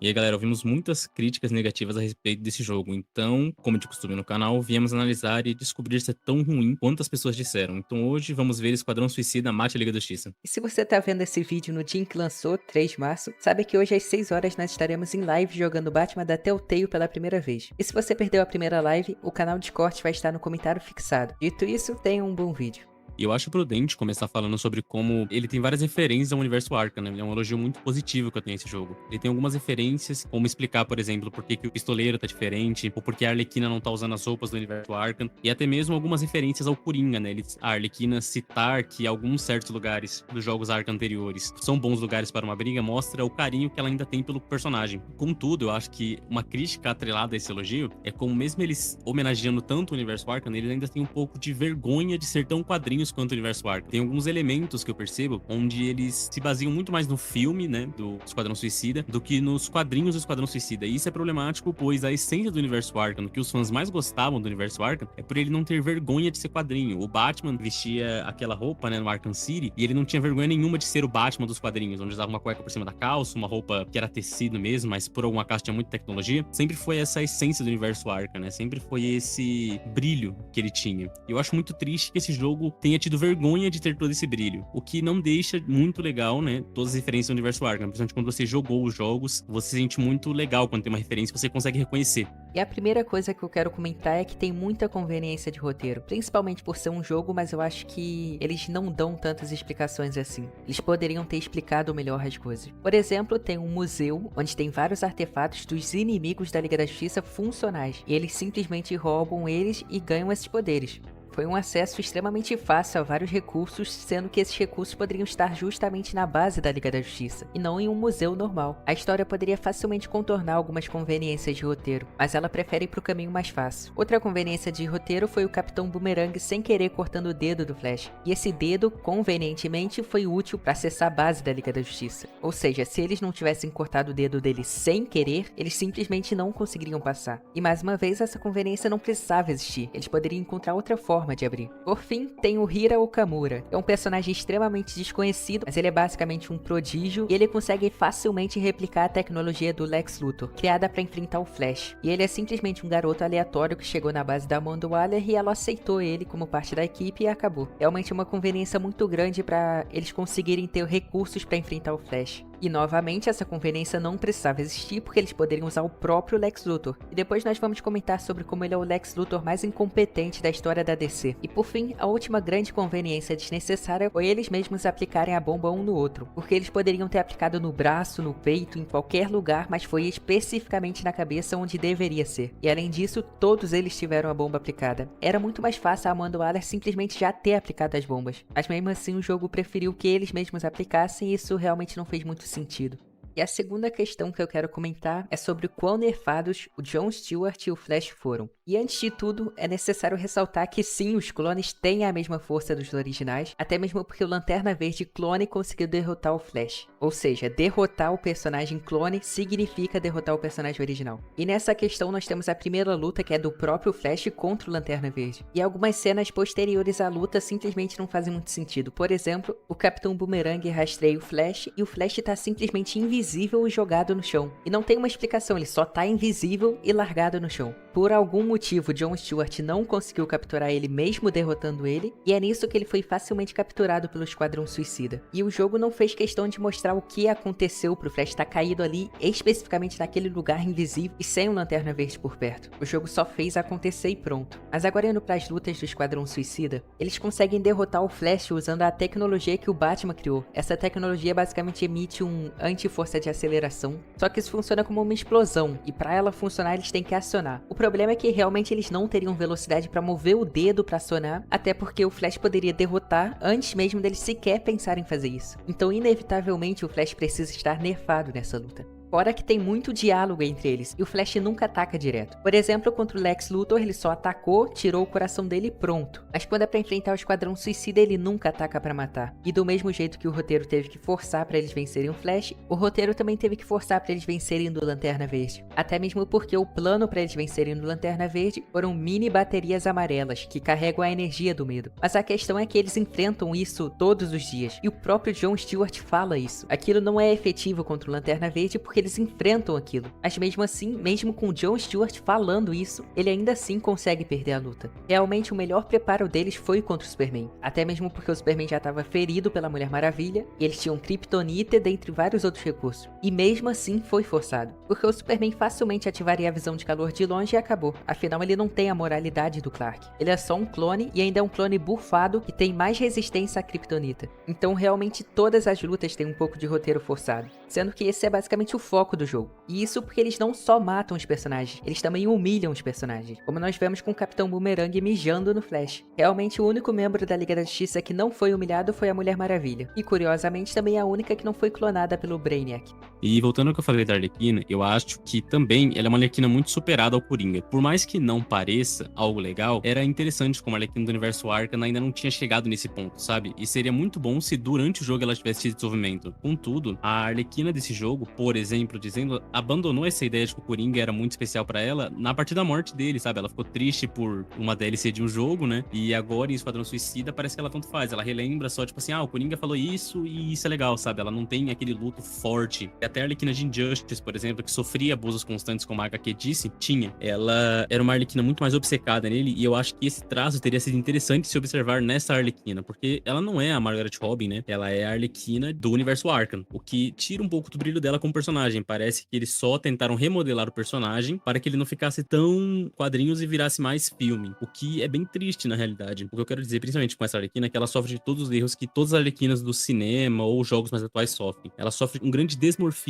E aí, galera, ouvimos muitas críticas negativas a respeito desse jogo. Então, como de costume no canal, viemos analisar e descobrir se é tão ruim quanto as pessoas disseram. Então hoje vamos ver Esquadrão Suicida Mate a Liga da Justiça. E se você tá vendo esse vídeo no dia em que lançou, 3 de março, sabe que hoje às 6 horas nós estaremos em live jogando Batman da Telltale pela primeira vez. E se você perdeu a primeira live, o canal Discord vai estar no comentário fixado. Dito isso, tenha um bom vídeo. E eu acho prudente começar falando sobre como ele tem várias referências ao universo Arkham, né? Ele é um elogio muito positivo que eu tenho a esse jogo. Ele tem algumas referências, como explicar, por exemplo, por que o pistoleiro tá diferente, ou por que a Arlequina não tá usando as roupas do universo Arkham, e até mesmo algumas referências ao Coringa, né? A Arlequina citar que alguns certos lugares dos jogos Arkham anteriores são bons lugares para uma briga, mostra o carinho que ela ainda tem pelo personagem. Contudo, eu acho que uma crítica atrelada a esse elogio é como mesmo eles homenageando tanto o universo Arkham, eles ainda têm um pouco de vergonha de ser tão quadrinhos quanto o universo Arkham. Tem alguns elementos que eu percebo onde eles se baseiam muito mais no filme, né, do Esquadrão Suicida, do que nos quadrinhos do Esquadrão Suicida. E isso é problemático, pois a essência do universo Arkham, o que os fãs mais gostavam do universo Arkham, é por ele não ter vergonha de ser quadrinho. O Batman vestia aquela roupa, né, no Arkham City, e ele não tinha vergonha nenhuma de ser o Batman dos quadrinhos, onde usava uma cueca por cima da calça, uma roupa que era tecido mesmo, mas por alguma acaso tinha muita tecnologia. Sempre foi essa a essência do universo Arkham, né? Sempre foi esse brilho que ele tinha. E eu acho muito triste que esse jogo tenha tido vergonha de ter todo esse brilho, o que não deixa muito legal, né, todas as referências do universo Arkham, principalmente quando você jogou os jogos, você se sente muito legal quando tem uma referência que você consegue reconhecer. E a primeira coisa que eu quero comentar é que tem muita conveniência de roteiro, principalmente por ser um jogo, mas eu acho que eles não dão tantas explicações assim. Eles poderiam ter explicado melhor as coisas. Por exemplo, tem um museu onde tem vários artefatos dos inimigos da Liga da Justiça funcionais, e eles simplesmente roubam eles e ganham esses poderes. Foi um acesso extremamente fácil a vários recursos, sendo que esses recursos poderiam estar justamente na base da Liga da Justiça, e não em um museu normal. A história poderia facilmente contornar algumas conveniências de roteiro, mas ela prefere ir pro caminho mais fácil. Outra conveniência de roteiro foi o Capitão Boomerang sem querer cortando o dedo do Flash, e esse dedo, convenientemente, foi útil para acessar a base da Liga da Justiça. Ou seja, se eles não tivessem cortado o dedo dele sem querer, eles simplesmente não conseguiriam passar. E mais uma vez, essa conveniência não precisava existir, eles poderiam encontrar outra forma de abrir. Por fim, tem o Hira Okamura. É um personagem extremamente desconhecido, mas ele é basicamente um prodígio e ele consegue facilmente replicar a tecnologia do Lex Luthor, criada para enfrentar o Flash. E ele é simplesmente um garoto aleatório que chegou na base da Amanda Waller e ela aceitou ele como parte da equipe e acabou. Realmente é uma conveniência muito grande para eles conseguirem ter recursos para enfrentar o Flash. E novamente, essa conveniência não precisava existir porque eles poderiam usar o próprio Lex Luthor. E depois nós vamos comentar sobre como ele é o Lex Luthor mais incompetente da história da DC. E por fim, a última grande conveniência desnecessária foi eles mesmos aplicarem a bomba um no outro. Porque eles poderiam ter aplicado no braço, no peito, em qualquer lugar, mas foi especificamente na cabeça onde deveria ser. E além disso, todos eles tiveram a bomba aplicada. Era muito mais fácil a Amanda Waller simplesmente já ter aplicado as bombas. Mas mesmo assim, o jogo preferiu que eles mesmos aplicassem e isso realmente não fez muito sentido. E a segunda questão que eu quero comentar é sobre o quão nerfados o John Stewart e o Flash foram. E antes de tudo, é necessário ressaltar que sim, os clones têm a mesma força dos originais, até mesmo porque o Lanterna Verde clone conseguiu derrotar o Flash. Ou seja, derrotar o personagem clone significa derrotar o personagem original. E nessa questão nós temos a primeira luta, que é do próprio Flash contra o Lanterna Verde. E algumas cenas posteriores à luta simplesmente não fazem muito sentido. Por exemplo, o Capitão Boomerang rastreia o Flash e o Flash tá simplesmente invisível e jogado no chão. E não tem uma explicação, ele só tá invisível e largado no chão. Por algum motivo, John Stewart não conseguiu capturar ele mesmo derrotando ele, e é nisso que ele foi facilmente capturado pelo Esquadrão Suicida. E o jogo não fez questão de mostrar o que aconteceu pro Flash estar caído ali, especificamente naquele lugar invisível e sem um Lanterna Verde por perto. O jogo só fez acontecer e pronto. Mas agora indo pras lutas do Esquadrão Suicida, eles conseguem derrotar o Flash usando a tecnologia que o Batman criou. Essa tecnologia basicamente emite um anti-força de aceleração, só que isso funciona como uma explosão, e para ela funcionar eles têm que acionar. O problema é que realmente eles não teriam velocidade para mover o dedo para acionar, até porque o Flash poderia derrotar antes mesmo deles sequer pensar em fazer isso. Então inevitavelmente o Flash precisa estar nerfado nessa luta. Fora que tem muito diálogo entre eles, e o Flash nunca ataca direto. Por exemplo, contra o Lex Luthor, ele só atacou, tirou o coração dele e pronto. Mas quando é pra enfrentar o Esquadrão Suicida, ele nunca ataca pra matar. E do mesmo jeito que o roteiro teve que forçar pra eles vencerem o Flash, o roteiro também teve que forçar pra eles vencerem do Lanterna Verde. Até mesmo porque o plano pra eles vencerem do Lanterna Verde foram mini baterias amarelas, que carregam a energia do medo. Mas a questão é que eles enfrentam isso todos os dias, e o próprio John Stewart fala isso. Aquilo não é efetivo contra o Lanterna Verde porque porque eles enfrentam aquilo. Mas mesmo assim, mesmo com Jon Stewart falando isso, ele ainda assim consegue perder a luta. Realmente o melhor preparo deles foi contra o Superman. Até mesmo porque o Superman já estava ferido pela Mulher Maravilha, e eles tinham Kryptonita dentre vários outros recursos. E mesmo assim foi forçado, porque o Superman facilmente ativaria a visão de calor de longe e acabou. Afinal, ele não tem a moralidade do Clark. Ele é só um clone e ainda é um clone bufado que tem mais resistência à Kryptonita. Então realmente todas as lutas têm um pouco de roteiro forçado, sendo que esse é basicamente o foco do jogo. E isso porque eles não só matam os personagens, eles também humilham os personagens, como nós vemos com o Capitão Boomerang mijando no Flash. Realmente o único membro da Liga da Justiça que não foi humilhado foi a Mulher Maravilha, e curiosamente também a única que não foi clonada pelo Brainiac. E voltando ao que eu falei da Arlequina, eu acho que também ela é uma Arlequina muito superada ao Coringa. Por mais que não pareça algo legal, era interessante como a Arlequina do universo Arkham ainda não tinha chegado nesse ponto, sabe? E seria muito bom se durante o jogo ela tivesse tido desenvolvimento. Contudo, a Arlequina desse jogo, por exemplo, dizendo, abandonou essa ideia de que o Coringa era muito especial pra ela na partir da morte dele, sabe? Ela ficou triste por uma DLC de um jogo, né? E agora em Esquadrão Suicida parece que ela tanto faz. Ela relembra só, tipo assim, o Coringa falou isso e isso é legal, sabe? Ela não tem aquele luto forte. Até a Arlequina de Injustice, por exemplo, que sofria abusos constantes, como a HQ disse, tinha. Ela era uma Arlequina muito mais obcecada nele, e eu acho que esse traço teria sido interessante se observar nessa Arlequina, porque ela não é a Margaret Robin, né? Ela é a Arlequina do universo Arkham, o que tira um pouco do brilho dela como personagem. Parece que eles só tentaram remodelar o personagem para que ele não ficasse tão quadrinhos e virasse mais filme, o que é bem triste na realidade. O que eu quero dizer, principalmente com essa Arlequina, é que ela sofre de todos os erros que todas as Arlequinas do cinema ou jogos mais atuais sofrem. Ela sofre um grande desmorfismo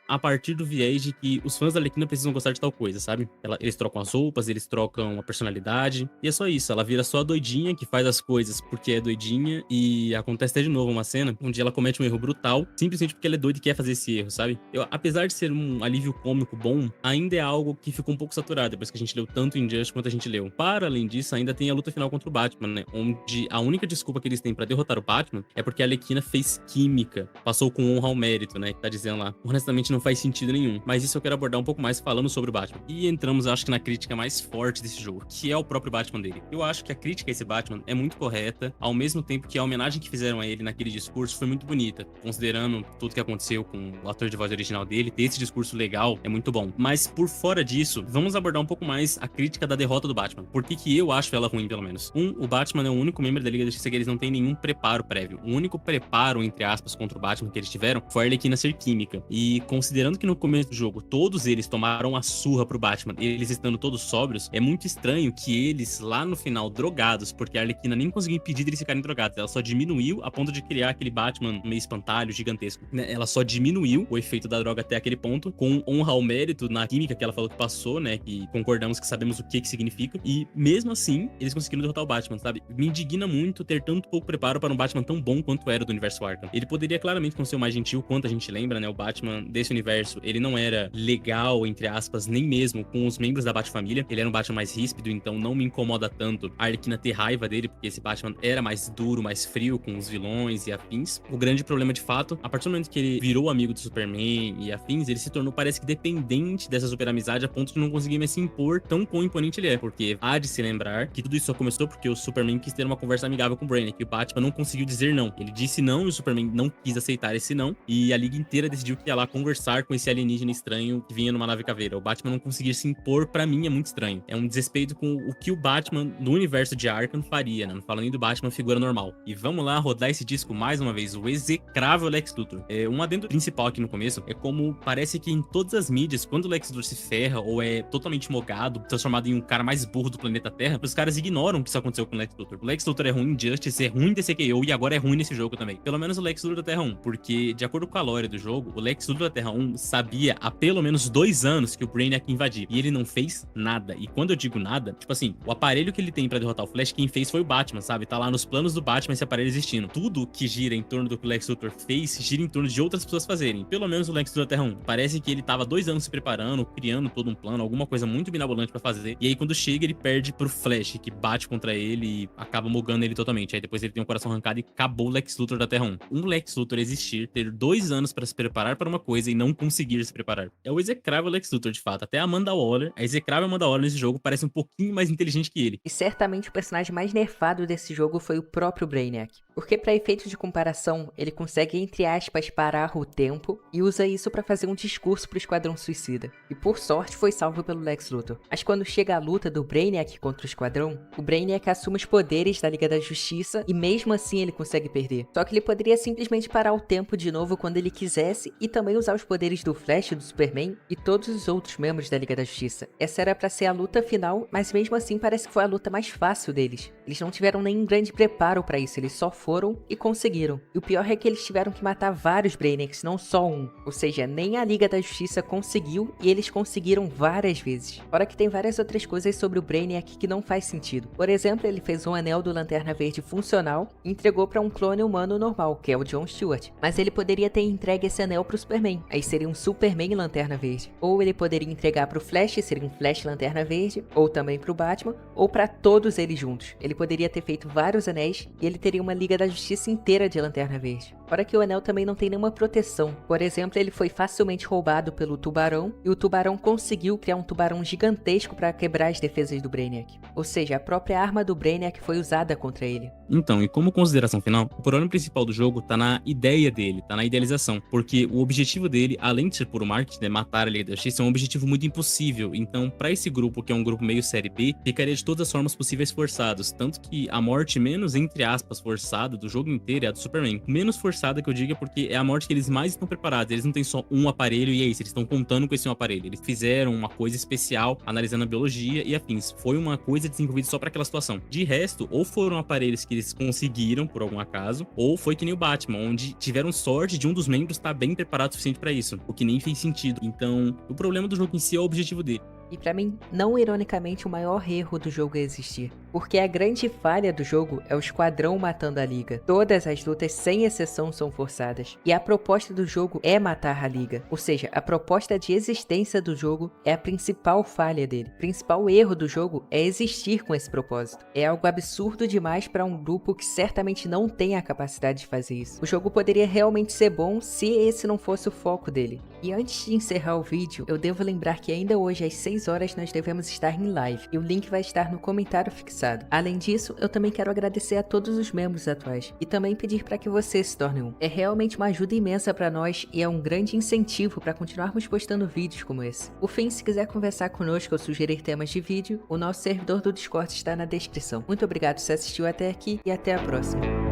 a partir do viés de que os fãs da Arlequina precisam gostar de tal coisa, sabe? Eles trocam as roupas, eles trocam a personalidade, e é só isso. Ela vira só a doidinha que faz as coisas porque é doidinha, e acontece até de novo uma cena onde ela comete um erro brutal, simplesmente porque ela é doida e quer fazer esse erro, sabe? Apesar de ser um alívio cômico bom, ainda é algo que ficou um pouco saturado depois que a gente leu tanto Injustice quanto a gente leu. Para além disso, ainda tem a luta final contra o Batman, né? Onde a única desculpa que eles têm pra derrotar o Batman é porque a Arlequina fez química, passou com honra ao mérito, né? Que tá dizendo lá. Honestamente, não faz sentido nenhum. Mas isso eu quero abordar um pouco mais falando sobre o Batman. E entramos, acho que, na crítica mais forte desse jogo, que é o próprio Batman dele. Eu acho que a crítica a esse Batman é muito correta, ao mesmo tempo que a homenagem que fizeram a ele naquele discurso foi muito bonita, considerando tudo que aconteceu com o ator de voz original dele. Ter esse discurso legal é muito bom. Mas por fora disso, vamos abordar um pouco mais a crítica da derrota do Batman. Por que eu acho ela ruim, pelo menos? O Batman é o único membro da Liga da Justiça que eles não têm nenhum preparo prévio. O único preparo, entre aspas, contra o Batman que eles tiveram foi a Arlequina ser química. E considerando que no começo do jogo todos eles tomaram a surra pro Batman, eles estando todos sóbrios, é muito estranho que eles, lá no final, drogados, porque a Arlequina nem conseguiu impedir deles ficarem drogados, ela só diminuiu a ponto de criar aquele Batman meio espantalho, gigantesco, né? Ela só diminuiu o efeito da droga até aquele ponto, com honra ao mérito na química que ela falou que passou, né? Que concordamos que sabemos o que significa, e mesmo assim, eles conseguiram derrotar o Batman, sabe? Me indigna muito ter tanto pouco preparo para um Batman tão bom quanto era do universo Arkham. Ele poderia claramente não ser o mais gentil quanto a gente lembra, né? O Batman desse universo, ele não era legal, entre aspas, nem mesmo com os membros da Batfamília. Ele era um Batman mais ríspido, então não me incomoda tanto a Arlequina ter raiva dele, porque esse Batman era mais duro, mais frio com os vilões e afins. O grande problema, de fato, a partir do momento que ele virou amigo do Superman e afins, ele se tornou, parece que, dependente dessa super amizade a ponto de não conseguir mais se impor tão quão imponente ele é, porque há de se lembrar que tudo isso só começou porque o Superman quis ter uma conversa amigável com o Brainiac, que o Batman não conseguiu dizer não. Ele disse não e o Superman não quis aceitar esse não, e a Liga inteira decidiu que ia lá conversar com esse alienígena estranho que vinha numa nave caveira. O Batman não conseguir se impor, pra mim, é muito estranho. É um desrespeito com o que o Batman no universo de Arkham faria, né? Não falando nem do Batman figura normal. E vamos lá rodar esse disco mais uma vez, o execrável Lex Luthor. Um adendo principal aqui no começo é como parece que em todas as mídias, quando o Lex Luthor se ferra ou é totalmente mogado, transformado em um cara mais burro do planeta Terra, os caras ignoram que isso aconteceu com o Lex Luthor. O Lex Luthor é ruim em Justice, é ruim em DCKO e agora é ruim nesse jogo também. Pelo menos o Lex Luthor da Terra 1, porque de acordo com a lore do jogo, o Lex Luthor da Terra 1 sabia há pelo menos 2 anos que o Brainiac ia invadir, e ele não fez nada. E quando eu digo nada, tipo assim, o aparelho que ele tem pra derrotar o Flash, quem fez foi o Batman, sabe? Tá lá nos planos do Batman esse aparelho existindo. Tudo que gira em torno do que o Lex Luthor fez, gira em torno de outras pessoas fazerem. Pelo menos o Lex Luthor da Terra 1. Parece que ele tava 2 anos se preparando, criando todo um plano, alguma coisa muito binabolante pra fazer, e aí quando chega ele perde pro Flash, que bate contra ele e acaba mogando ele totalmente. Aí depois ele tem o coração arrancado e acabou o Lex Luthor da Terra 1. Um Lex Luthor existir, ter 2 anos pra se preparar para uma coisa e não conseguir se preparar. É o execrável Lex Luthor, de fato. Até a Amanda Waller, a execrável Amanda Waller nesse jogo, parece um pouquinho mais inteligente que ele. E certamente o personagem mais nerfado desse jogo foi o próprio Brainiac. Porque para efeito de comparação, ele consegue, entre aspas, parar o tempo e usa isso para fazer um discurso pro Esquadrão Suicida. E por sorte foi salvo pelo Lex Luthor. Mas quando chega a luta do Brainiac contra o Esquadrão, o Brainiac assume os poderes da Liga da Justiça e mesmo assim ele consegue perder. Só que ele poderia simplesmente parar o tempo de novo quando ele quisesse e também usar os poderes do Flash, do Superman e todos os outros membros da Liga da Justiça. Essa era para ser a luta final, mas mesmo assim parece que foi a luta mais fácil deles. Eles não tiveram nenhum grande preparo para isso, eles só foram e conseguiram. E o pior é que eles tiveram que matar vários Brainiacs, não só um. Ou seja, nem a Liga da Justiça conseguiu e eles conseguiram várias vezes. Fora que tem várias outras coisas sobre o Brainiac que não faz sentido. Por exemplo, ele fez um anel do Lanterna Verde funcional e entregou para um clone humano normal, que é o John Stewart. Mas ele poderia ter entregue esse anel pro Superman, aí seria um Superman Lanterna Verde. Ou ele poderia entregar pro Flash, seria um Flash Lanterna Verde, ou também pro Batman, ou para todos eles juntos. Ele poderia ter feito vários anéis e ele teria uma Liga da Justiça inteira de Lanterna Verde. Fora que o anel também não tem nenhuma proteção. Por exemplo, ele foi facilmente roubado pelo Tubarão e o Tubarão conseguiu criar um tubarão gigantesco para quebrar as defesas do Brainiac. Ou seja, a própria arma do Brainiac foi usada contra ele. Então, e como consideração final, o problema principal do jogo tá na ideia dele, tá na idealização, porque o objetivo dele, além de ser puro marketing, né, matar a Liga da Justiça, é um objetivo muito impossível. Então, pra esse grupo, que é um grupo meio série B, ficaria de todas as formas possíveis forçados, tanto que a morte menos, entre aspas, forçada do jogo inteiro é a do Superman. Menos forçada que eu diga porque é a morte que eles mais estão preparados, eles não têm só um aparelho e é isso, eles estão contando com esse um aparelho, eles fizeram uma coisa especial, analisando a biologia e afins, foi uma coisa desenvolvida só pra aquela situação. De resto, ou foram aparelhos que eles conseguiram, por algum acaso, ou foi que nem o Batman, onde tiveram sorte de um dos membros estar bem preparado o suficiente pra isso, o que nem fez sentido. Então, o problema do jogo em si é o objetivo dele. E pra mim, não ironicamente, o maior erro do jogo é existir. Porque a grande falha do jogo é o Esquadrão matando a Liga. Todas as lutas, sem exceção, são forçadas. E a proposta do jogo é matar a Liga. Ou seja, a proposta de existência do jogo é a principal falha dele. O principal erro do jogo é existir com esse propósito. É algo absurdo demais para um grupo que certamente não tem a capacidade de fazer isso. O jogo poderia realmente ser bom se esse não fosse o foco dele. E antes de encerrar o vídeo, eu devo lembrar que ainda hoje às 6 horas nós devemos estar em live, e o link vai estar no comentário fixado. Além disso, eu também quero agradecer a todos os membros atuais, e também pedir para que você se torne um. É realmente uma ajuda imensa para nós e é um grande incentivo para continuarmos postando vídeos como esse. Por fim, se quiser conversar conosco ou sugerir temas de vídeo, o nosso servidor do Discord está na descrição. Muito obrigado se assistiu até aqui e até a próxima.